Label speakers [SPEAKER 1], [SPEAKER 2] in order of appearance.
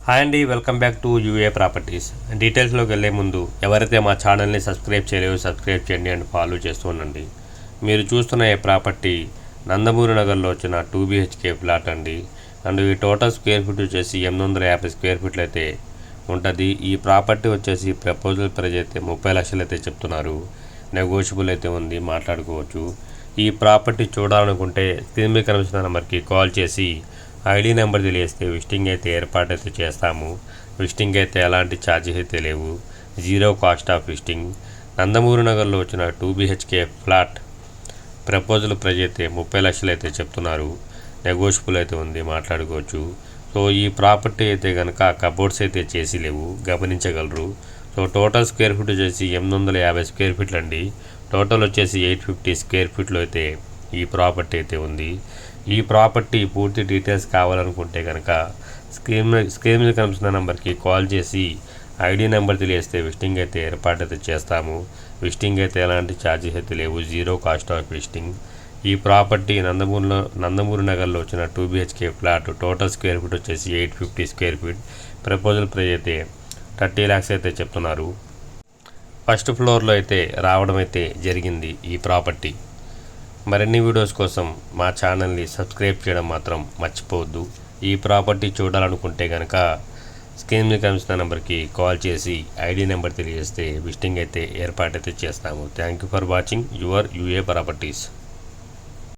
[SPEAKER 1] Hi అండి, welcome back to UA properties. డీటెయిల్స్లోకి వెళ్ళే ముందు ఎవరైతే మా ఛానల్ని సబ్స్క్రైబ్ చేయలేదో సబ్స్క్రైబ్ చేయండి అండ్ ఫాలో చేస్తూ ఉండండి. మీరు చూస్తున్న ఈ ప్రాపర్టీ నందమూరి నగర్లో వచ్చిన 2 BHK ఫ్లాట్ అండి. అండ్ ఈ టోటల్ స్క్వేర్ ఫీట్ వచ్చేసి 850 స్క్వేర్ ఫీట్లు అయితే ఉంటుంది. ఈ ప్రాపర్టీ వచ్చేసి ప్రపోజల్ ప్రైస్ అయితే 30 లక్షలు అయితే చెప్తున్నారు. నెగోషియబుల్ అయితే ఉంది, మాట్లాడుకోవచ్చు. ఈ ప్రాపర్టీ చూడాలనుకుంటే స్క్రీన్ మీద కనిపిస్తున్న నెంబర్కి కాల్ చేసి ఐడి నెంబర్ తెలియస్తే విజిటింగ్ అయితే ఏర్పాటైతే చేస్తాము. విజిటింగ్ అయితే ఎలాంటి ఛార్జెస్ అయితే లేవు, zero cost of visiting. Nandamuri నగర్లో వచ్చిన 2 BHK ఫ్లాట్ ప్రపోజల్ ప్రైస్ అయితే 30 లక్షలు అయితే చెప్తున్నారు. నెగోషియబుల్ అయితే ఉంది, మాట్లాడుకోవచ్చు. సో ఈ ప్రాపర్టీ అయితే కనుక కబోర్డ్స్ అయితే చేసి లేవు, గమనించగలరు. సో టోటల్ స్క్వేర్ ఫీట్ వచ్చేసి 850 స్క్వేర్ ఫీట్లు అండి. టోటల్ వచ్చేసి 850 స్క్వేర్ ఫీట్లు అయితే ఈ ప్రాపర్టీ అయితే ఉంది. ఈ ప్రాపర్టీ పూర్తి డీటెయిల్స్ కావాలనుకుంటే కనుక స్క్రీన్ మీద కనిపిస్తున్న నెంబర్కి కాల్ చేసి ఐడి నెంబర్ తెలియస్తే విజిటింగ్ అయితే ఏర్పాటైతే చేస్తాము. విజిటింగ్ అయితే ఎలాంటి ఛార్జెస్ అయితే లేవు, జీరో కాస్ట్ ఆఫ్ విజిటింగ్. ఈ ప్రాపర్టీ నందమూరి నగర్లో వచ్చిన 2 BHK flat total square feet వచ్చేసి 850 స్క్వేర్ ఫీట్. ప్రపోజల్ ప్రైస్ అయితే 30 lakhs అయితే చెప్తున్నారు. ఫస్ట్ ఫ్లోర్లో అయితే రావడం అయితే జరిగింది ఈ ప్రాపర్టీ. మరిన్ని వీడియోస్ కోసం మా ఛానల్ని సబ్స్క్రైబ్ చేయడం మాత్రం మర్చిపోవద్దు. ఈ ప్రాపర్టీ చూడాలనుకుంటే కనుక స్క్రీన్ మీద కనిపిస్తున్న నెంబర్కి కాల్ చేసి ఐడి నెంబర్ తెలియజేస్తే విజిటింగ్ అయితే ఏర్పాటైతే చేస్తాము. Thank you for watching your UA properties.